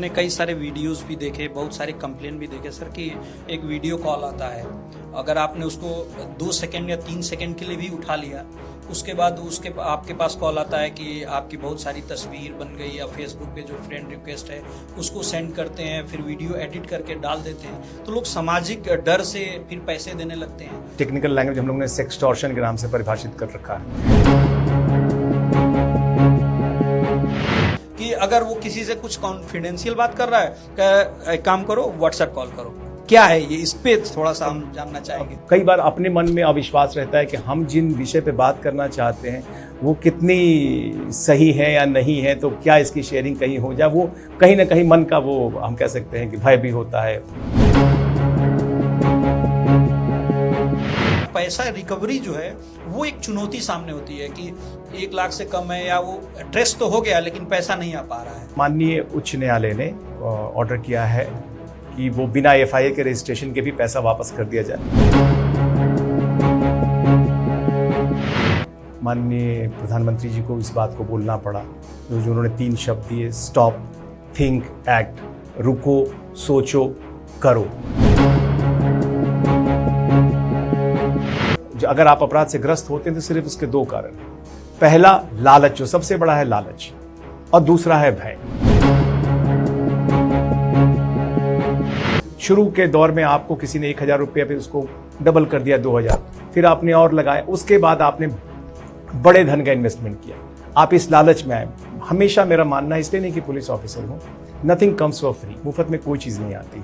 मैंने कई सारे वीडियोस भी देखे, बहुत सारे कंप्लेन भी देखे सर कि एक वीडियो कॉल आता है, अगर आपने उसको 2 सेकंड या 3 सेकंड के लिए भी उठा लिया, उसके बाद आपके पास कॉल आता है कि आपकी बहुत सारी तस्वीर बन गई, या फेसबुक पे जो फ्रेंड रिक्वेस्ट है उसको सेंड करते हैं, फिर वीडियो एडिट करके डाल देते हैं, तो लोग सामाजिक डर से फिर पैसे देने लगते हैं। टेक्निकल लैंग्वेज हम लोग ने सेक्सटॉर्शन के नाम से परिभाषित कर रखा है कि अगर वो किसी से कुछ कॉन्फिडेंशियल बात कर रहा है, एक काम करो व्हाट्सएप कॉल करो, क्या है ये, इस पे थोड़ा सा हम जानना चाहेंगे। कई बार अपने मन में अविश्वास रहता है कि हम जिन विषय पे बात करना चाहते हैं वो कितनी सही है या नहीं है, तो क्या इसकी शेयरिंग कहीं हो जाए, वो कहीं ना कहीं मन का वो हम कह सकते हैं कि भय भी होता है। पैसा रिकवरी जो है वो एक चुनौती सामने होती है कि 1 लाख से कम है, या वो ट्रेस तो हो गया लेकिन पैसा नहीं आ पा रहा है। माननीय उच्च न्यायालय ने ऑर्डर किया है कि वो बिना एफआईआर के रजिस्ट्रेशन के भी पैसा वापस कर दिया जाए। माननीय प्रधानमंत्री जी को इस बात को बोलना पड़ा जो उन्होंने 3 शब्द दिए, स्टॉप, थिंक, एक्ट, रुको, सोचो, करो। अगर आप अपराध से ग्रस्त होते हैं तो सिर्फ उसके 2 कारण, पहला लालच, जो सबसे बड़ा है लालच, और दूसरा है भय। शुरू के दौर में आपको किसी ने 1000 रुपये पे उसको डबल कर दिया 2000, फिर आपने और लगाया, उसके बाद आपने बड़े धन का इन्वेस्टमेंट किया, आप इस लालच में आए। हमेशा मेरा मानना है, इसलिए नहीं कि पुलिस ऑफिसर हूं, नथिंग कम्स फॉर फ्री, मुफ्त में कोई चीज नहीं आती।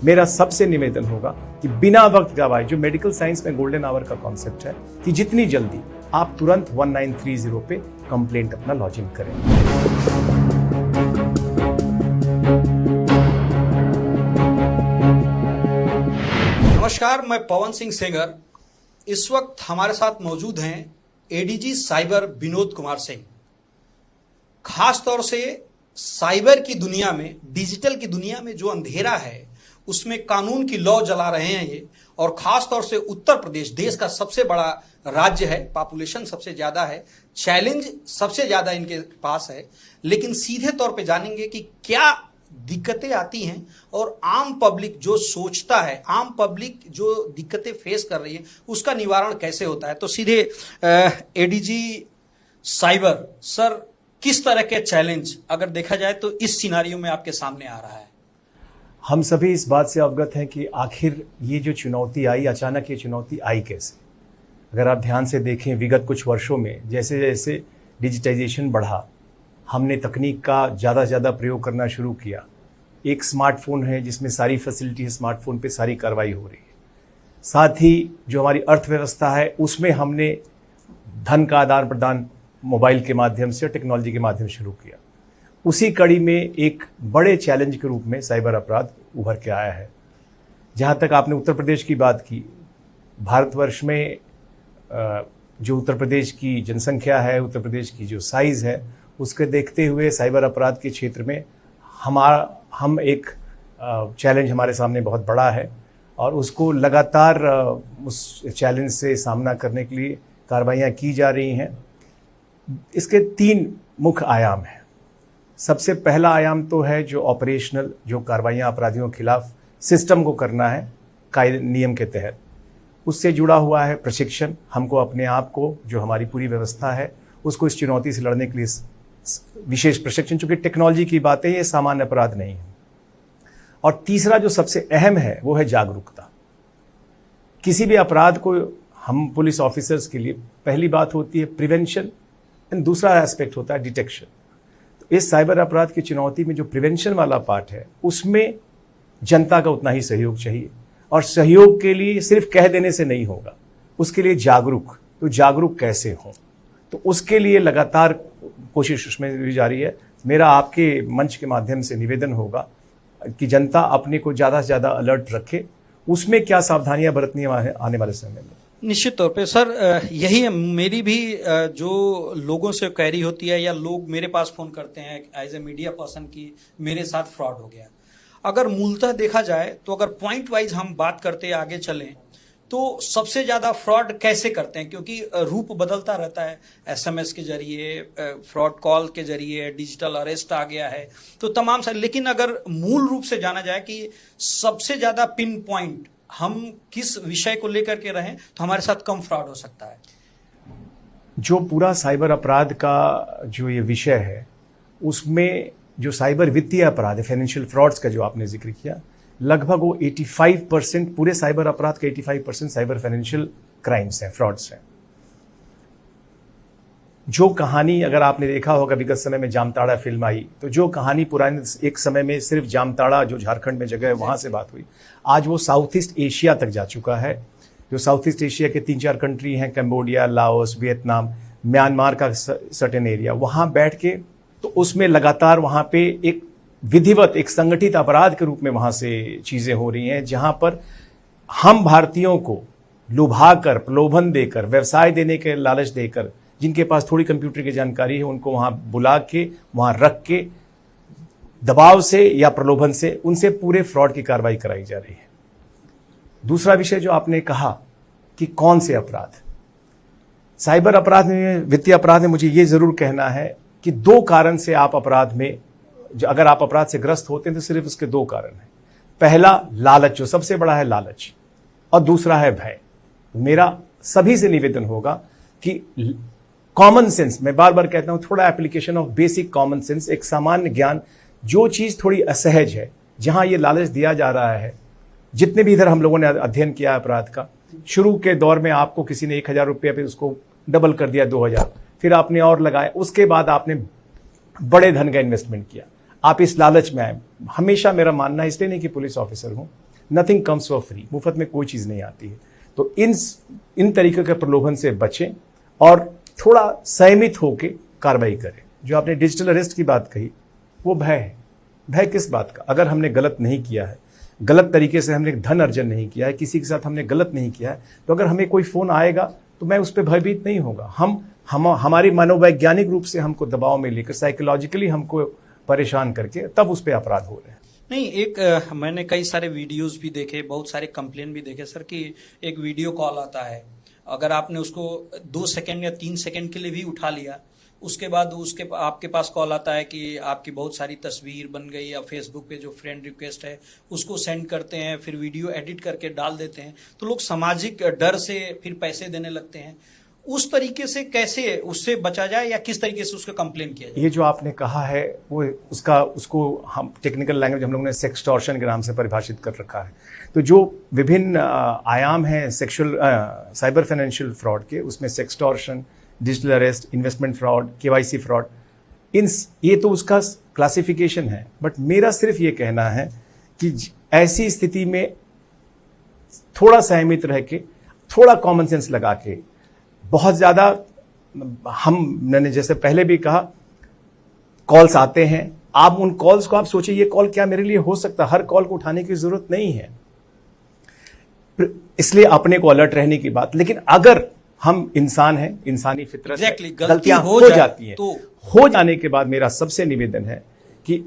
मेरा सबसे निवेदन होगा कि बिना वक्त गवाए, जो मेडिकल साइंस में गोल्डन आवर का कॉन्सेप्ट है, कि जितनी जल्दी आप तुरंत 1930 पे कंप्लेंट अपना लॉज इन करें। नमस्कार, मैं पवन सिंह सेंगर। इस वक्त हमारे साथ मौजूद हैं एडीजी साइबर विनोद कुमार सिंह। खास तौर से साइबर की दुनिया में, डिजिटल की दुनिया में जो अंधेरा है उसमें कानून की लौ जला रहे हैं ये, और खास तौर से उत्तर प्रदेश देश का सबसे बड़ा राज्य है, पॉपुलेशन सबसे ज्यादा है, चैलेंज सबसे ज्यादा इनके पास है, लेकिन सीधे तौर पे जानेंगे कि क्या दिक्कतें आती हैं और आम पब्लिक जो सोचता है, आम पब्लिक जो दिक्कतें फेस कर रही है, उसका निवारण कैसे होता है। तो सीधे एडीजी साइबर सर, किस तरह के चैलेंज अगर देखा जाए तो इस सिनारियो में आपके सामने आ रहा है? हम सभी इस बात से अवगत हैं कि आखिर ये जो चुनौती आई, अचानक ये चुनौती आई कैसे। अगर आप ध्यान से देखें, विगत कुछ वर्षों में जैसे जैसे डिजिटाइजेशन बढ़ा, हमने तकनीक का ज़्यादा से ज़्यादा प्रयोग करना शुरू किया। एक स्मार्टफोन है जिसमें सारी फैसिलिटी है, स्मार्टफोन पे सारी कार्रवाई हो रही है। साथ ही जो हमारी अर्थव्यवस्था है उसमें हमने धन का आदान प्रदान मोबाइल के माध्यम से, टेक्नोलॉजी के माध्यम से शुरू किया। उसी कड़ी में एक बड़े चैलेंज के रूप में साइबर अपराध उभर के आया है। जहाँ तक आपने उत्तर प्रदेश की बात की, भारतवर्ष में जो उत्तर प्रदेश की जनसंख्या है, उत्तर प्रदेश की जो साइज़ है, उसके देखते हुए साइबर अपराध के क्षेत्र में हम एक चैलेंज हमारे सामने बहुत बड़ा है, और उसको लगातार उस चैलेंज से सामना करने के लिए कार्रवाइयाँ की जा रही हैं। इसके 3 मुख्य आयाम हैं। सबसे पहला आयाम तो है जो ऑपरेशनल, जो कार्रवाइयाँ अपराधियों के खिलाफ सिस्टम को करना है कायदे नियम के तहत, उससे जुड़ा हुआ है प्रशिक्षण। हमको अपने आप को, जो हमारी पूरी व्यवस्था है, उसको इस चुनौती से लड़ने के लिए विशेष प्रशिक्षण, चूंकि टेक्नोलॉजी की बातें, ये सामान्य अपराध नहीं है। और तीसरा जो सबसे अहम है वो है जागरूकता। किसी भी अपराध को हम पुलिस ऑफिसर्स के लिए पहली बात होती है प्रिवेंशन, एंड दूसरा एस्पेक्ट होता है डिटेक्शन। तो इस साइबर अपराध की चुनौती में जो प्रिवेंशन वाला पार्ट है, उसमें जनता का उतना ही सहयोग चाहिए, और सहयोग के लिए सिर्फ कह देने से नहीं होगा, उसके लिए जागरूक। तो जागरूक कैसे हो, तो उसके लिए लगातार कोशिश उसमें भी जारी है। मेरा आपके मंच के माध्यम से निवेदन होगा कि जनता अपने को ज़्यादा से ज़्यादा अलर्ट रखे। उसमें क्या सावधानियां बरतनी है आने वाले समय में? निश्चित तौर पे सर, यही मेरी भी जो लोगों से क्वेरी होती है, या लोग मेरे पास फ़ोन करते हैं एज ए मीडिया पर्सन की मेरे साथ फ्रॉड हो गया। अगर मूलतः देखा जाए तो अगर पॉइंट वाइज हम बात करते आगे चलें तो सबसे ज्यादा फ्रॉड कैसे करते हैं? क्योंकि रूप बदलता रहता है, एसएमएस के जरिए, फ्रॉड कॉल के जरिए, डिजिटल अरेस्ट आ गया है, तो तमाम सारे। लेकिन अगर मूल रूप से जाना जाए कि सबसे ज्यादा पिन पॉइंट हम किस विषय को लेकर के रहें तो हमारे साथ कम फ्रॉड हो सकता है? जो पूरा साइबर अपराध का जो ये विषय है, उसमें जो साइबर वित्तीय अपराध है, फाइनेंशियल फ्रॉड्स का जो आपने जिक्र किया, लगभग वो 85%, पूरे साइबर अपराध का 85% साइबर फाइनेंशियल क्राइम्स हैं, फ्रॉड्स हैं। जो कहानी अगर आपने देखा होगा, विगत समय में जामताड़ा फिल्म आई, तो जो कहानी पुराने एक समय में सिर्फ जामताड़ा जो झारखंड में जगह है वहां से बात हुई, आज वो साउथ ईस्ट एशिया तक जा चुका है। जो साउथ ईस्ट एशिया के 3-4 कंट्री हैं, कंबोडिया, लाओस, वियतनाम, म्यांमार का सर्टेन एरिया, वहां बैठ के तो उसमें लगातार वहां पे एक विधिवत, एक संगठित अपराध के रूप में वहां से चीजें हो रही हैं, जहां पर हम भारतीयों को लुभाकर, प्रलोभन देकर, व्यवसाय देने के लालच देकर, जिनके पास थोड़ी कंप्यूटर की जानकारी है, उनको वहां बुला के, वहां रख के, दबाव से या प्रलोभन से उनसे पूरे फ्रॉड की कार्रवाई कराई जा रही है। दूसरा विषय जो आपने कहा कि कौन से अपराध, साइबर अपराध में, वित्तीय अपराध में, मुझे ये जरूर कहना है कि 2 कारण से आप अपराध में, अगर आप अपराध से ग्रस्त होते हैं तो सिर्फ उसके 2 कारण हैं। पहला लालच, जो सबसे बड़ा है लालच, और दूसरा है भय। मेरा सभी से निवेदन होगा कि कॉमन सेंस, मैं बार बार कहता हूं, थोड़ा application of basic common sense, एक सामान्य ज्ञान, जो चीज थोड़ी असहज है, जहां ये लालच दिया जा रहा है, जितने भी इधर हम लोगों ने अध्ययन किया अपराध का, शुरू के दौर में आपको किसी ने 1000 रुपये पे उसको डबल कर दिया 2000, फिर आपने और लगाया, उसके बाद आपने बड़े धन का इन्वेस्टमेंट किया, आप इस लालच में आए। हमेशा मेरा मानना है, इसलिए नहीं कि पुलिस ऑफिसर हूं, नथिंग कम्स फॉर फ्री, मुफ्त में कोई चीज नहीं आती है। तो इन तरीके के प्रलोभन से बचें और थोड़ा संयमित होकर कार्रवाई करें। जो आपने डिजिटल अरेस्ट की बात कही, वो भय है। भय किस बात का? अगर हमने गलत नहीं किया है, गलत तरीके से हमने धन अर्जन नहीं किया है, किसी के साथ हमने गलत नहीं किया है, तो अगर हमें कोई फोन आएगा तो मैं उस पर भयभीत नहीं होगा। हमारी मनोवैज्ञानिक रूप से हमको दबाव में लेकर, साइकोलॉजिकली हमको परेशान करके, तब उस पर अपराध हो रहे हैं। नहीं, मैंने कई सारे वीडियोस भी देखे, बहुत सारे कंप्लेन भी देखे सर, कि एक वीडियो कॉल आता है, अगर आपने उसको 2 सेकंड या 3 सेकंड के लिए भी उठा लिया, उसके बाद आपके पास कॉल आता है कि आपकी बहुत सारी तस्वीर बन गई, या फेसबुक पे जो फ्रेंड रिक्वेस्ट है उसको सेंड करते हैं, फिर वीडियो एडिट करके डाल देते हैं, तो लोग सामाजिक डर से फिर पैसे देने लगते हैं। उस तरीके से कैसे उससे बचा जाए, या किस तरीके से उसका कंप्लेन किया जाए? ये जो आपने कहा है वो उसको हम टेक्निकल लैंग्वेज हम लोगों ने सेक्सटॉर्शन के नाम से परिभाषित कर रखा है। तो जो विभिन्न आयाम हैं साइबर फाइनेंशियल फ्रॉड के, उसमें sextortion, digital arrest, investment fraud, KYC fraud, ये तो उसका क्लासिफिकेशन है। बट मेरा सिर्फ ये कहना है कि ऐसी स्थिति में थोड़ा संयमित रह के, थोड़ा कॉमन सेंस लगा के, बहुत ज्यादा मैंने जैसे पहले भी कहा, कॉल्स आते हैं, आप उन कॉल्स को आप सोचिए, ये कॉल क्या मेरे लिए हो सकता है? हर कॉल को उठाने की जरूरत नहीं है, इसलिए अपने को अलर्ट रहने की बात। लेकिन अगर हम इंसान हैं, इंसानी फितरत है, गलतियां हो जाती हैं, तो हो जाने के बाद मेरा सबसे निवेदन है कि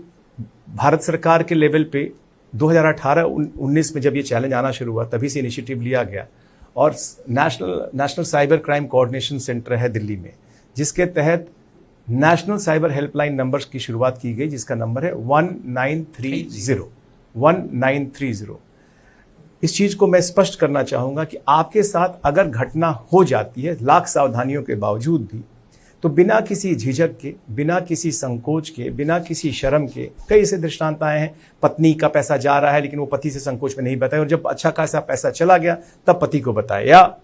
भारत सरकार के लेवल पे 2018-19 में जब ये चैलेंज आना शुरू हुआ, तभी से इनिशिएटिव लिया गया, और national cyber crime coordination centre है दिल्ली में, जिसके तहत नेशनल साइबर हेल्पलाइन नंबर्स की शुरुआत की गई, जिसका नंबर है 1930। इस चीज को मैं स्पष्ट करना चाहूंगा कि आपके साथ अगर घटना हो जाती है, लाख सावधानियों के बावजूद भी, तो बिना किसी झिझक के, बिना किसी संकोच के, बिना किसी शर्म के, कई ऐसे दृष्टांत आए हैं, पत्नी का पैसा जा रहा है लेकिन वो पति से संकोच में नहीं बताया, और जब अच्छा खासा पैसा चला गया तब पति को बताया, या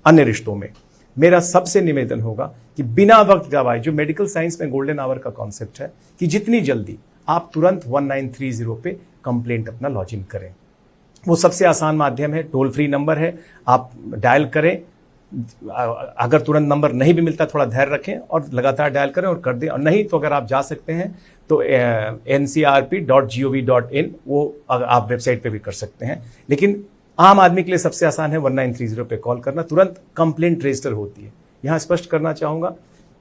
अन्य रिश्तों में। मेरा सबसे निवेदन होगा कि बिना वक्त गवाए, जो मेडिकल साइंस में गोल्डन आवर का कॉन्सेप्ट है, कि जितनी जल्दी आप तुरंत 1930 पे कंप्लेंट अपना लॉज इन करें। वो सबसे आसान माध्यम है, टोल फ्री नंबर है, आप डायल करें। अगर तुरंत नंबर नहीं भी मिलता, थोड़ा धैर्य रखें और लगातार डायल करें और कर दें। और नहीं तो अगर आप जा सकते हैं तो ncrp.gov.in, वो आप वेबसाइट पे भी कर सकते हैं। लेकिन आम आदमी के लिए सबसे आसान है 1930 पे कॉल करना, तुरंत कंप्लेंट रजिस्टर होती है। यहां स्पष्ट करना चाहूंगा,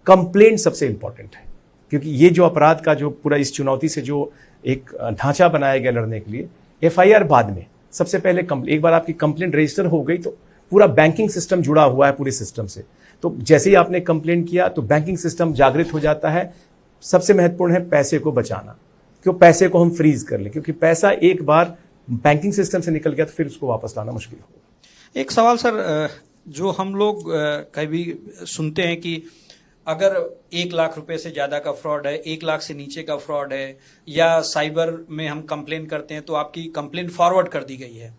कंप्लेंट सबसे इंपॉर्टेंट है, क्योंकि ये जो अपराध का जो पूरा इस चुनौती से जो एक ढांचा बनाया गया लड़ने के लिए, FIR बाद में, सबसे पहले एक बार आपकी कंप्लेंट रजिस्टर हो गई तो पूरा बैंकिंग सिस्टम जुड़ा हुआ है पूरे सिस्टम से। तो जैसे ही आपने कंप्लेन किया तो बैंकिंग सिस्टम जागृत हो जाता है। सबसे महत्वपूर्ण है पैसे को बचाना, क्यों पैसे को हम फ्रीज कर लें, क्योंकि पैसा एक बार बैंकिंग सिस्टम से निकल गया तो फिर उसको वापस लाना मुश्किल होगा। एक सवाल सर, जो हम लोग कभी सुनते हैं कि अगर 1 लाख रुपए से ज्यादा का फ्रॉड है, 1 लाख से नीचे का फ्रॉड है, या साइबर में हम कंप्लेन करते हैं तो आपकी कंप्लेन फॉरवर्ड कर दी गई है,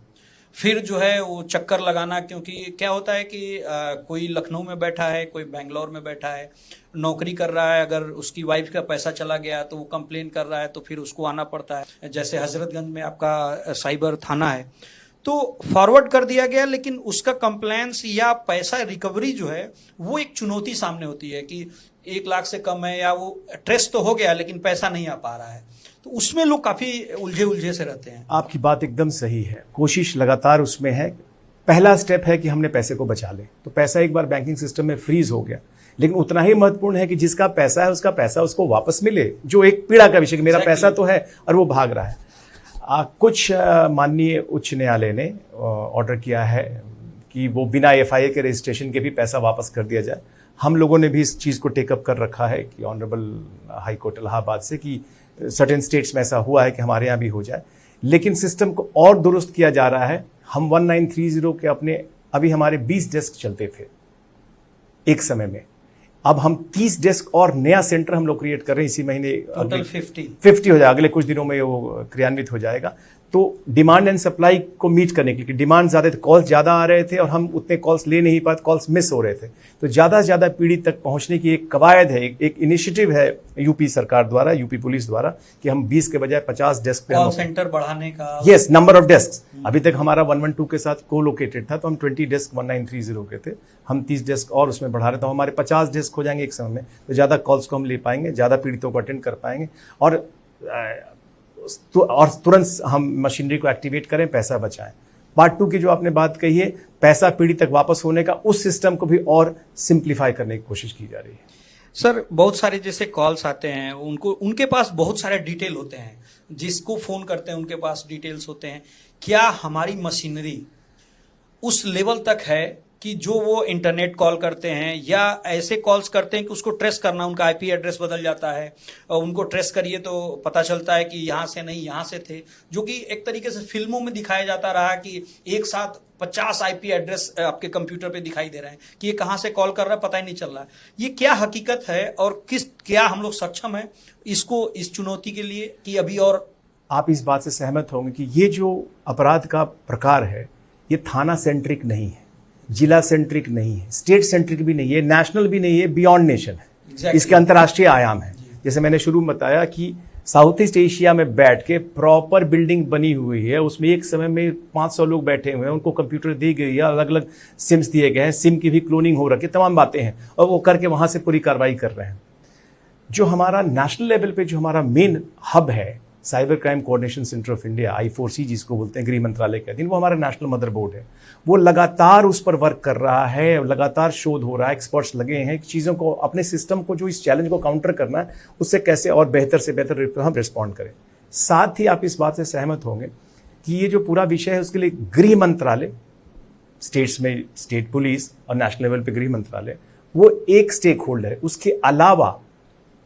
फिर जो है वो चक्कर लगाना, क्योंकि क्या होता है कि कोई लखनऊ में बैठा है, कोई बेंगलोर में बैठा है, नौकरी कर रहा है, अगर उसकी वाइफ का पैसा चला गया तो वो कंप्लेन कर रहा है तो फिर उसको आना पड़ता है। जैसे हजरतगंज में आपका साइबर थाना है, तो फॉरवर्ड कर दिया गया, लेकिन उसका कंप्लेंस या पैसा रिकवरी जो है वो एक चुनौती सामने होती है कि 1 लाख से कम है, या वो ट्रेस तो हो गया लेकिन पैसा नहीं आ पा रहा है, तो उसमें लोग काफी उलझे से रहते हैं। आपकी बात एकदम सही है, कोशिश लगातार उसमें है। पहला स्टेप है कि हमने पैसे को बचा ले, तो पैसा एक बार बैंकिंग सिस्टम में फ्रीज हो गया, लेकिन उतना ही महत्वपूर्ण है कि जिसका पैसा है उसका पैसा उसको वापस मिले, जो एक पीड़ा का विषय, मेरा पैसा तो है और वो भाग रहा है। कुछ माननीय उच्च न्यायालय ने ऑर्डर किया है कि वो बिना एफआईआर के रजिस्ट्रेशन के भी पैसा वापस कर दिया जाए। हम लोगों ने भी इस चीज़ को टेकअप कर रखा है कि ऑनरेबल हाई कोर्ट इलाहाबाद से कि सर्टेन स्टेट्स में ऐसा हुआ है कि हमारे यहाँ भी हो जाए, लेकिन सिस्टम को और दुरुस्त किया जा रहा है। हम 1930 के अपने अभी हमारे 20 डेस्क चलते थे एक समय में, अब हम 30 डेस्क और नया सेंटर हम लोग क्रिएट कर रहे हैं। इसी महीने टोटल 50 हो जाएगा, अगले कुछ दिनों में वो क्रियान्वित हो जाएगा। तो डिमांड एंड सप्लाई को मीट करने के लिए, डिमांड ज्यादा, कॉल्स ज्यादा आ रहे थे और हम उतने कॉल्स ले नहीं पाते, कॉल्स मिस हो रहे थे, तो ज्यादा से ज्यादा पीड़ित तक पहुंचने की एक कवायद है, एक इनिशिएटिव है यूपी सरकार द्वारा, यूपी पुलिस द्वारा, कि हम 20 के बजाय 50 डेस्क पे कॉल सेंटर बढ़ाने का। Yes, number of desk. अभी तक हमारा 112 के साथ को लोकेटेड था, तो हम 20 डेस्क 1930 के थे, हम 30 डेस्क और उसमें बढ़ा रहे थे, हमारे 50 डेस्क हो जाएंगे एक समय में, तो ज्यादा कॉल्स को हम ले पाएंगे, ज्यादा पीड़ितों को अटेंड कर पाएंगे, और तुरंत हम मशीनरी को एक्टिवेट करें, पैसा बचाएं। पार्ट 2 की जो आपने बात कही है, पैसा पीड़ित तक वापस होने का, उस सिस्टम को भी और सिंप्लीफाई करने की कोशिश की जा रही है। सर, बहुत सारे जैसे कॉल्स आते हैं, उनके पास बहुत सारे डिटेल होते हैं, जिसको फोन करते हैं उनके पास डिटेल्स होते हैं। क्या हमारी मशीनरी उस लेवल तक है कि जो वो इंटरनेट कॉल करते हैं या ऐसे कॉल्स करते हैं कि उसको ट्रेस करना, उनका आईपी एड्रेस बदल जाता है और उनको ट्रेस करिए तो पता चलता है कि यहाँ से नहीं यहाँ से थे, जो कि एक तरीके से फिल्मों में दिखाया जाता रहा कि एक साथ 50 आईपी एड्रेस आपके कंप्यूटर पे दिखाई दे रहे हैं कि ये कहाँ से कॉल कर रहा है, पता ही नहीं चल रहा है। ये क्या हकीकत है और क्या हम लोग सक्षम है इस चुनौती के लिए कि अभी? और आप इस बात से सहमत होंगे कि ये जो अपराध का प्रकार है, ये थाना सेंट्रिक नहीं है, जिला सेंट्रिक नहीं है, स्टेट सेंट्रिक भी नहीं है, नेशनल भी नहीं है, बियॉन्ड नेशन है। Exactly. इसके अंतर्राष्ट्रीय आयाम है। जैसे मैंने शुरू में बताया कि साउथ ईस्ट एशिया में बैठ के प्रॉपर बिल्डिंग बनी हुई है, उसमें एक समय में 500 लोग बैठे हुए हैं, उनको कंप्यूटर दी गई है, अलग अलग सिम्स दिए गए हैं, सिम की भी क्लोनिंग हो रखी है, तमाम बातें हैं, और वो करके वहां से पूरी कार्रवाई कर रहे हैं। जो हमारा नेशनल लेवल पे जो हमारा मेन हब है, cyber crime coordination centre of India, I4C जिसको बोलते हैं, गृह मंत्रालय के अधीन, वो हमारा नेशनल मदरबोर्ड है। वो लगातार उस पर वर्क कर रहा है, लगातार शोध हो रहा है, एक्सपर्ट्स लगे हैं कि चीज़ों को, अपने सिस्टम को, जो इस चैलेंज को काउंटर करना है, उससे कैसे और बेहतर से बेहतर हम रिस्पॉन्ड करें। साथ ही आप इस बात से सहमत होंगे कि ये जो पूरा विषय है, उसके लिए गृह मंत्रालय, स्टेट्स में स्टेट पुलिस और नेशनल लेवल पे गृह मंत्रालय, वो एक स्टेक होल्डर है। उसके अलावा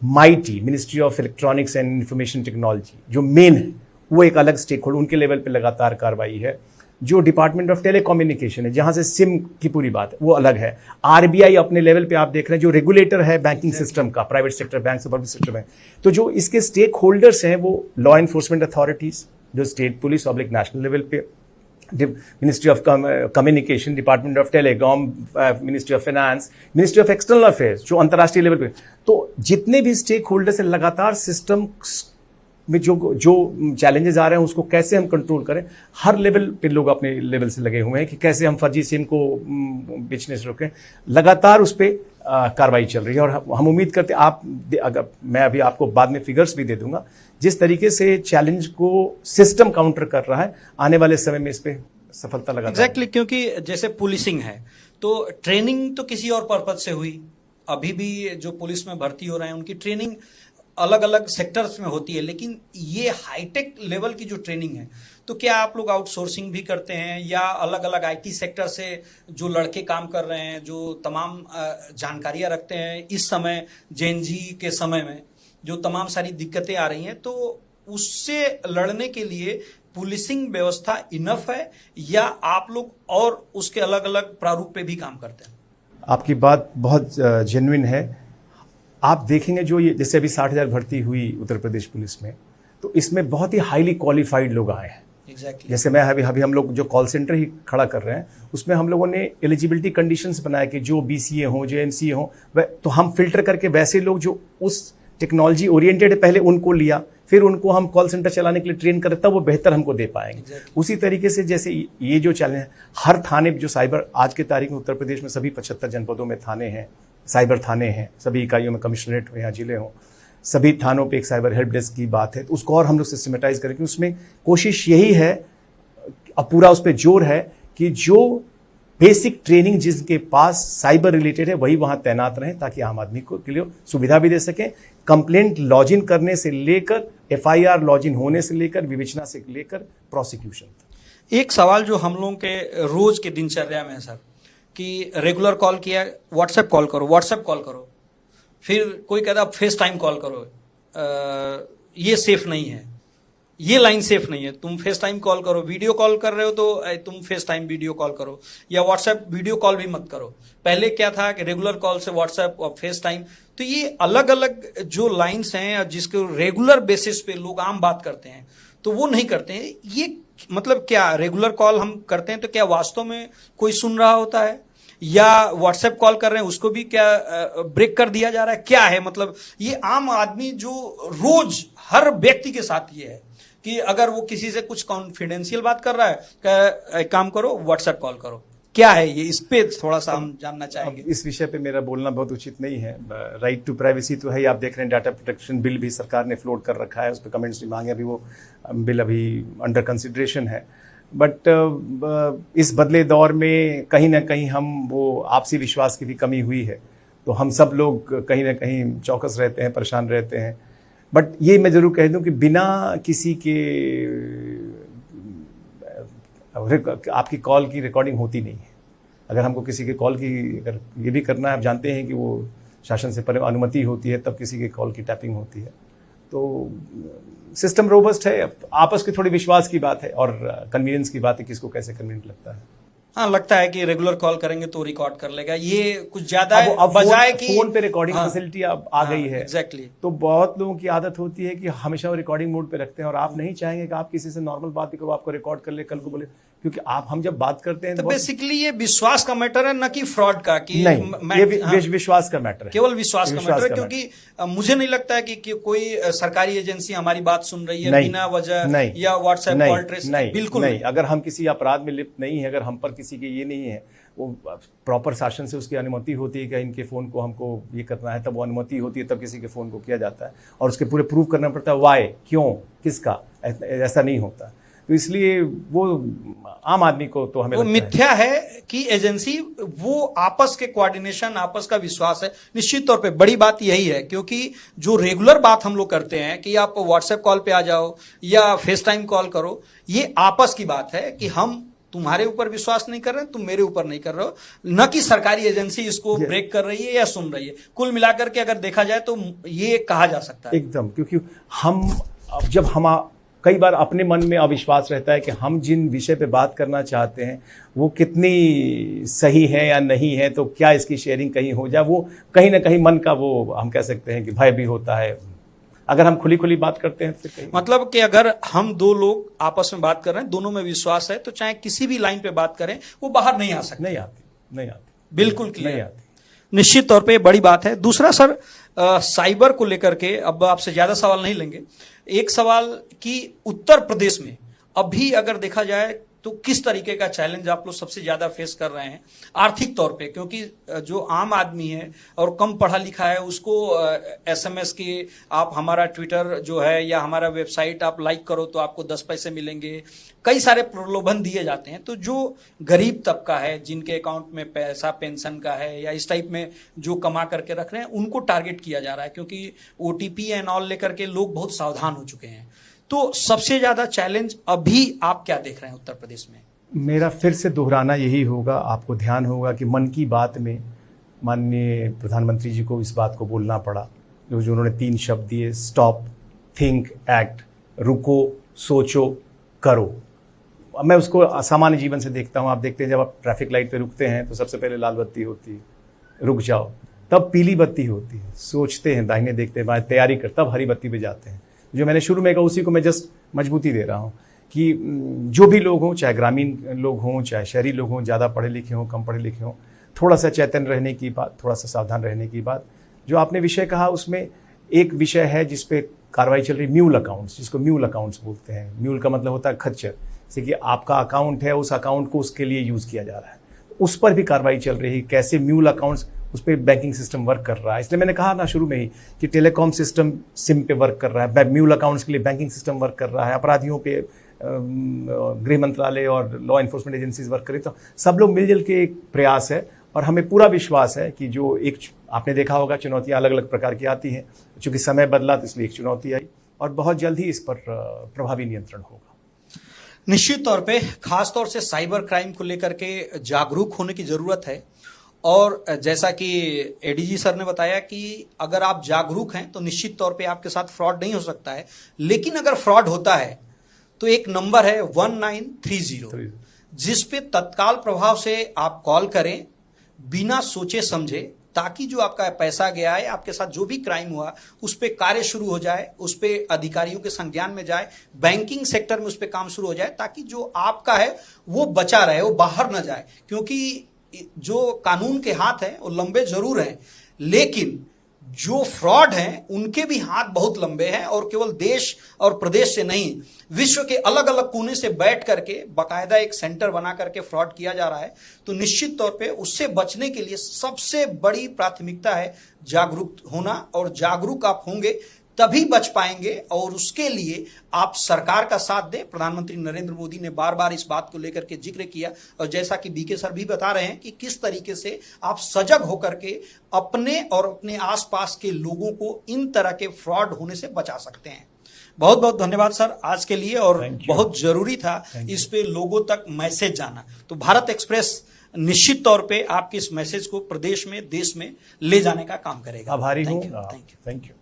mighty ministry of electronics and information technology जो मेन है, वो एक अलग स्टेक होल्डर, उनके लेवल पे लगातार कार्रवाई है। जो डिपार्टमेंट ऑफ टेलीकम्युनिकेशन है, जहां से सिम की पूरी बात है, वो अलग है। आरबीआई अपने लेवल पे आप देख रहे हैं, जो रेगुलेटर है बैंकिंग सिस्टम का, प्राइवेट सेक्टर बैंक से पब्लिक सेक्टर में, तो जो इसके स्टेक होल्डर्स हैं वो लॉ एनफोर्समेंट अथॉरिटीज, जो state police public national level पे, ministry of communication, department of telecom, ministry of finance, ministry of external affairs, जो अंतर्राष्ट्रीय लेवल पे, तो जितने भी स्टेक होल्डर्स हैं, लगातार सिस्टम में जो चैलेंजेस आ रहे हैं उसको कैसे हम कंट्रोल करें, हर लेवल पे लोग अपने लेवल से लगे हुए हैं कि कैसे हम फर्जी सिम को बेचने से रोकें। लगातार उस पर कार्रवाई चल रही है और हम उम्मीद करते हैं, अगर मैं अभी आपको बाद में फिगर्स भी दे दूंगा, जिस तरीके से चैलेंज को सिस्टम काउंटर कर रहा है, आने वाले समय में इस पे सफलता लगा। एग्जैक्टली, क्योंकि जैसे पुलिसिंग है तो ट्रेनिंग तो किसी और पर्पज से हुई, अभी भी जो पुलिस में भर्ती हो रहे हैं उनकी ट्रेनिंग अलग अलग सेक्टर्स में होती है, लेकिन ये हाईटेक लेवल की जो ट्रेनिंग है, तो क्या आप लोग आउटसोर्सिंग भी करते हैं या अलग अलग आईटी सेक्टर से जो लड़के काम कर रहे हैं, जो तमाम जानकारियां रखते हैं इस समय जेनजी के समय में जो तमाम सारी दिक्कतें आ रही हैं, तो उससे लड़ने के लिए पुलिसिंग व्यवस्था इनफ है या आप लोग और उसके अलग अलग प्रारूप पे भी काम करते हैं? आपकी बात बहुत जेन्युइन है। आप देखेंगे जो ये जैसे अभी 60,000 भर्ती हुई उत्तर प्रदेश पुलिस में, तो इसमें बहुत ही हाईली क्वालिफाइड लोग आए हैं। Exactly. जैसे मैं अभी हम लोग जो कॉल सेंटर ही खड़ा कर रहे हैं, उसमें हम लोगों ने एलिजिबिलिटी कंडीशंस बनाया कि जो बीसीए हो, जो एमसीए हो, तो हम फिल्टर करके वैसे लोग जो उस टेक्नोलॉजी ओरिएंटेड है पहले उनको लिया, फिर उनको हम कॉल सेंटर चलाने के लिए ट्रेन करें, तब वो बेहतर हमको दे पाएंगे। Exactly. उसी तरीके से जैसे ये जो चैलेंज है, हर थाने जो साइबर आज के तारीख में उत्तर प्रदेश में सभी 75 जनपदों में थाने हैं, साइबर थाने हैं, सभी इकाइयों में कमिश्नरेट हो या जिले हों, सभी थानों पे एक साइबर हेल्प डेस्क की बात है, तो उसको और हम लोग सिस्टमेटाइज करें कि उसमें कोशिश यही है, अब पूरा उस पर जोर है कि जो बेसिक ट्रेनिंग जिसके पास साइबर रिलेटेड है वही वहां तैनात रहें, ताकि आम आदमी को के लिए सुविधा भी दे सकें। कंप्लेंट लॉजिन करने से लेकर एफआईआर लॉजिन होने से लेकर विवेचना से लेकर प्रोसिक्यूशन। एक सवाल जो हम लोगों के रोज के दिनचर्या में है सर, कि रेगुलर कॉल किया, व्हाट्सएप कॉल करो, फिर कोई कहता है फेस टाइम कॉल करो, ये सेफ नहीं है, ये लाइन सेफ नहीं है, तुम फेस टाइम कॉल करो, वीडियो कॉल कर रहे हो तो तुम फेस टाइम वीडियो कॉल करो, या व्हाट्सएप वीडियो कॉल भी मत करो। पहले क्या था कि रेगुलर कॉल से व्हाट्सएप और फेस टाइम, तो ये अलग अलग जो लाइंस हैं जिसके रेगुलर बेसिस पे लोग आम बात करते हैं, तो वो नहीं करते हैं। ये मतलब क्या रेगुलर कॉल हम करते हैं तो क्या वास्तव में कोई सुन रहा होता है, या व्हाट्सएप कॉल कर रहे हैं उसको भी क्या ब्रेक कर दिया जा रहा है, क्या है? मतलब ये आम आदमी जो रोज हर व्यक्ति के साथ ये है कि अगर वो किसी से कुछ कॉन्फिडेंशियल बात कर रहा है, एक काम करो व्हाट्सएप कॉल करो, क्या है ये? इस पे थोड़ा सा हम जानना चाहेंगे। इस विषय पे मेरा बोलना बहुत उचित नहीं है। राइट टू प्राइवेसी तो है ही, आप देख रहे हैं डाटा प्रोटेक्शन बिल भी सरकार ने फ्लोट कर रखा है, उस पर कमेंट्स भी मांगे, अभी वो बिल अभी अंडर कंसिडरेशन है। बट इस बदले दौर में कहीं ना कहीं हम वो आपसी विश्वास की भी कमी हुई है, तो हम सब लोग कहीं ना कहीं चौकस रहते हैं, परेशान रहते हैं। बट ये मैं जरूर कह दूं कि बिना किसी के आपकी कॉल की रिकॉर्डिंग होती नहीं है। अगर हमको किसी के कॉल की अगर ये भी करना है, आप जानते हैं कि वो शासन से पहले अनुमति होती है, तब किसी के कॉल की टैपिंग होती है। तो सिस्टम रोबस्ट है, आपस की थोड़ी विश्वास की बात है और कन्वीनियंस की बात है, किसको कैसे कन्वीनियंट लगता है। हाँ, लगता है कि रेगुलर कॉल करेंगे तो रिकॉर्ड कर लेगा, ये कुछ ज्यादा है बजाय कि फोन पे रिकॉर्डिंग फैसिलिटी अब आ गई है। एग्जैक्टली। तो बहुत लोगों की आदत होती है कि हमेशा वो रिकॉर्डिंग मोड पे रखते हैं, और आप नहीं चाहेंगे कि आप किसी से नॉर्मल बात भी करो, आपको रिकॉर्ड कर ले, कल को बोले, क्योंकि हम जब बात करते हैं तो बेसिकली ये विश्वास का मैटर है, न कि फ्रॉड का। कि नहीं, ये विश्वास का मैटर है, केवल विश्वास का मैटर है, क्योंकि मुझे नहीं लगता है कि कोई सरकारी एजेंसी हमारी बात सुन रही है बिना वजह, या व्हाट्सएप कॉल ट्रेस। बिल्कुल नहीं। अगर हम किसी अपराध में लिप्त नहीं है, अगर हम पर किसी के ये नहीं है, वो प्रॉपर शासन से उसकी अनुमति होती है कि इनके फोन को हमको ये करना है, तब वो अनुमति होती है, तब किसी के फोन को किया जाता है, और उसके पूरे प्रूव करना पड़ता है, वाई, क्यों, किसका, ऐसा नहीं होता। तो इसलिए वो आम आदमी को तो हमें मिथ्या है कि एजेंसी, वो आपस के कोऑर्डिनेशन, आपस का विश्वास है। निश्चित तौर पे बड़ी बात यही है, क्योंकि जो रेगुलर बात हम लोग करते हैं कि आप व्हाट्सएप कॉल पे आ जाओ या फेस टाइम कॉल करो, ये आपस की बात है कि हम तुम्हारे ऊपर विश्वास नहीं कर रहे, तुम मेरे ऊपर नहीं कर रहे हो, न कि सरकारी एजेंसी इसको ब्रेक कर रही है या सुन रही है। कुल मिलाकर के अगर देखा जाए तो ये कहा जा सकता है एकदम, क्योंकि हम कई बार अपने मन में अविश्वास रहता है कि हम जिन विषय पे बात करना चाहते हैं वो कितनी सही है या नहीं है, तो क्या इसकी शेयरिंग कहीं हो जाए, वो कहीं ना कहीं मन का वो हम कह सकते हैं कि भय भी होता है। अगर हम खुली बात करते हैं तो मतलब कि अगर हम दो लोग आपस में बात कर रहे हैं, दोनों में विश्वास है, तो चाहे किसी भी लाइन पे बात करें वो बाहर नहीं आ सकती। नहीं आती बिल्कुल क्लियर, नहीं आती। निश्चित तौर पे बड़ी बात है। दूसरा सर, साइबर को लेकर के अब आपसे ज्यादा सवाल नहीं लेंगे। एक सवाल कि उत्तर प्रदेश में अभी अगर देखा जाए तो किस तरीके का चैलेंज आप लोग सबसे ज्यादा फेस कर रहे हैं आर्थिक तौर पे, क्योंकि जो आम आदमी है और कम पढ़ा लिखा है उसको एसएमएस के आप हमारा ट्विटर जो है या हमारा वेबसाइट आप लाइक करो तो आपको 10 पैसे मिलेंगे, कई सारे प्रलोभन दिए जाते हैं। तो जो गरीब तबका है जिनके अकाउंट में पैसा पेंशन का है या इस टाइप में जो कमा करके रख रहे हैं उनको टारगेट किया जा रहा है, क्योंकि ओटीपी एंड ऑल लेकर के लोग बहुत सावधान हो चुके हैं। तो सबसे ज्यादा चैलेंज अभी आप क्या देख रहे हैं उत्तर प्रदेश में? मेरा फिर से दोहराना यही होगा, आपको ध्यान होगा कि मन की बात में माननीय प्रधानमंत्री जी को इस बात को बोलना पड़ा जो उन्होंने 3 शब्द दिए, स्टॉप, थिंक, एक्ट, रुको, सोचो, करो। मैं उसको सामान्य जीवन से देखता हूँ। आप देखते हैं जब आप ट्रैफिक लाइट पे रुकते हैं तो सबसे पहले लाल बत्ती होती है, रुक जाओ, तब पीली बत्ती होती है, सोचते हैं, दाहिने देखते हैं, बाएं तैयारी कर, तब हरी बत्ती पे जाते हैं। जो मैंने शुरू में कहा उसी को मैं जस्ट मजबूती दे रहा हूँ कि जो भी लोग हों, चाहे ग्रामीण लोग हों चाहे शहरी लोग हों, ज़्यादा पढ़े लिखे हों कम पढ़े लिखे हों, थोड़ा सा चैतन्य रहने की बात, थोड़ा सा सावधान रहने की बात। जो आपने विषय कहा उसमें एक विषय है जिस पे कार्रवाई चल रही, म्यूल अकाउंट्स, जिसको म्यूल अकाउंट्स बोलते हैं। म्यूल का मतलब होता है खच्चर, जैसे कि आपका अकाउंट है, उस अकाउंट को उसके लिए यूज़ किया जा रहा है, उस पर भी कार्रवाई चल रही है। कैसे म्यूल अकाउंट्स, उस पर बैंकिंग सिस्टम वर्क कर रहा है। इसलिए मैंने कहा ना शुरू में ही कि टेलीकॉम सिस्टम सिम पे वर्क कर रहा है, म्यूल अकाउंट्स के लिए बैंकिंग सिस्टम वर्क कर रहा है, अपराधियों पे गृह मंत्रालय और लॉ एन्फोर्समेंट एजेंसीज वर्क करें। तो सब लोग मिलजुल के एक प्रयास है और हमें पूरा विश्वास है कि जो एक आपने देखा होगा चुनौतियाँ अलग अलग प्रकार की आती हैं, चूँकि समय बदला तो इसलिए एक चुनौती आई और बहुत जल्द ही इस पर प्रभावी नियंत्रण होगा। निश्चित तौर पे खास तौर से साइबर क्राइम को लेकर के जागरूक होने की जरूरत है। और जैसा कि एडीजी सर ने बताया कि अगर आप जागरूक हैं तो निश्चित तौर पे आपके साथ फ्रॉड नहीं हो सकता है, लेकिन अगर फ्रॉड होता है तो एक नंबर है 1930 जिस पे तत्काल प्रभाव से आप कॉल करें बिना सोचे समझे, ताकि जो आपका पैसा गया है, आपके साथ जो भी क्राइम हुआ उस पे कार्य शुरू हो जाए, उस पे अधिकारियों के संज्ञान में जाए, बैंकिंग सेक्टर में उस पे काम शुरू हो जाए, ताकि जो आपका है वो बचा रहे, वो बाहर न जाए। क्योंकि जो कानून के हाथ हैं वो लंबे जरूर हैं, लेकिन जो फ्रॉड हैं उनके भी हाथ बहुत लंबे हैं और केवल देश और प्रदेश से नहीं, विश्व के अलग अलग कोने से बैठ करके बाकायदा एक सेंटर बना करके फ्रॉड किया जा रहा है। तो निश्चित तौर पे उससे बचने के लिए सबसे बड़ी प्राथमिकता है जागरूक होना, और जागरूक आप होंगे तभी बच पाएंगे, और उसके लिए आप सरकार का साथ दें। प्रधानमंत्री नरेंद्र मोदी ने बार बार इस बात को लेकर के जिक्र किया, और जैसा कि बीके सर भी बता रहे हैं कि किस तरीके से आप सजग होकर के अपने और अपने आसपास के लोगों को इन तरह के फ्रॉड होने से बचा सकते हैं। बहुत बहुत धन्यवाद सर आज के लिए, और बहुत जरूरी था इस पे लोगों तक मैसेज जाना। तो भारत एक्सप्रेस निश्चित तौर पे आपके इस मैसेज को प्रदेश में, देश में ले जाने का काम करेगा। आभारी हूँ। Thank you. Thank you.